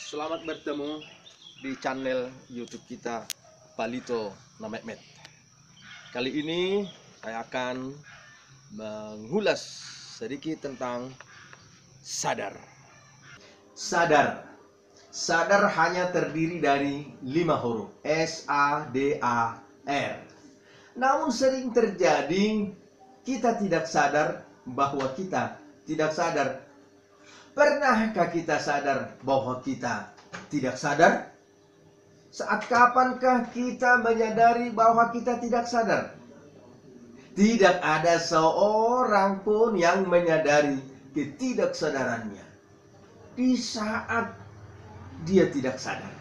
Selamat bertemu di channel YouTube kita Palito Namekmet. Kali ini saya akan mengulas sedikit tentang sadar. Sadar hanya terdiri dari 5 huruf, S-A-D-A-R. Namun sering terjadi kita tidak sadar bahwa kita tidak sadar. Pernahkah kita sadar bahwa kita tidak sadar? Saat kapankah kita menyadari bahwa kita tidak sadar? Tidak ada seorang pun yang menyadari ketidaksadarannya di saat dia tidak sadar.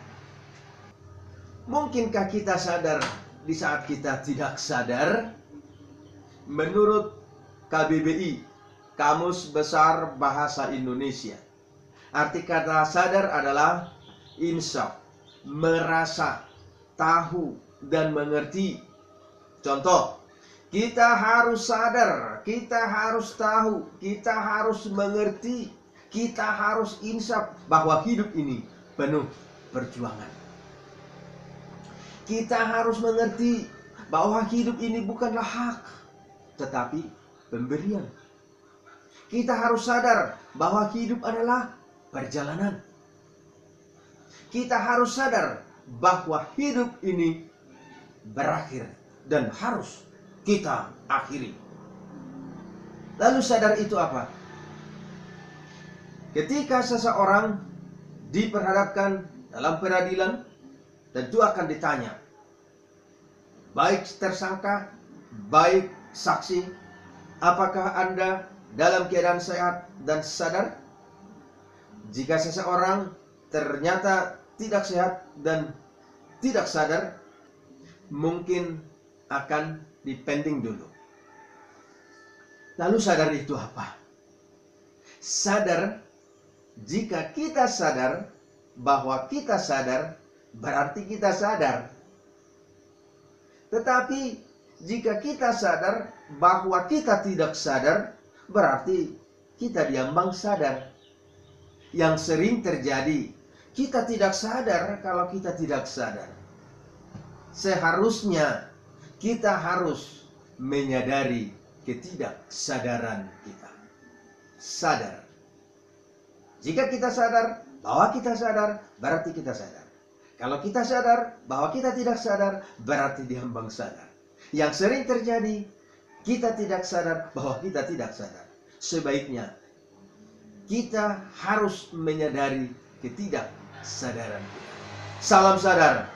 Mungkinkah kita sadar di saat kita tidak sadar? Menurut KBBI, Kamus Besar Bahasa Indonesia, arti kata sadar adalah insaf, merasa, tahu, dan mengerti. Contoh, kita harus sadar, kita harus tahu, kita harus mengerti, kita harus insaf bahwa hidup ini penuh perjuangan. Kita harus mengerti bahwa hidup ini bukanlah hak, tetapi pemberian. Kita harus sadar bahwa hidup adalah perjalanan. Kita harus sadar bahwa hidup ini berakhir dan harus kita akhiri. Lalu sadar itu apa? Ketika seseorang diperhadapkan dalam peradilan, tentu akan ditanya, baik tersangka, baik saksi, apakah Anda dalam keadaan sehat dan sadar? Jika seseorang ternyata tidak sehat dan tidak sadar, mungkin akan dipending dulu. Lalu sadar itu apa? Sadar, jika kita sadar bahwa kita sadar, berarti kita sadar. Tetapi jika kita sadar bahwa kita tidak sadar, berarti kita diambang sadar. Yang sering terjadi, kita tidak sadar kalau kita tidak sadar. Seharusnya kita harus menyadari ketidaksadaran kita. Sadar. Jika kita sadar bahwa kita sadar, berarti kita sadar. Kalau kita sadar bahwa kita tidak sadar, berarti diambang sadar. Yang sering terjadi, kita tidak sadar bahwa kita tidak sadar. Sebaiknya kita harus menyadari ketidaksadaran kita. Salam sadar.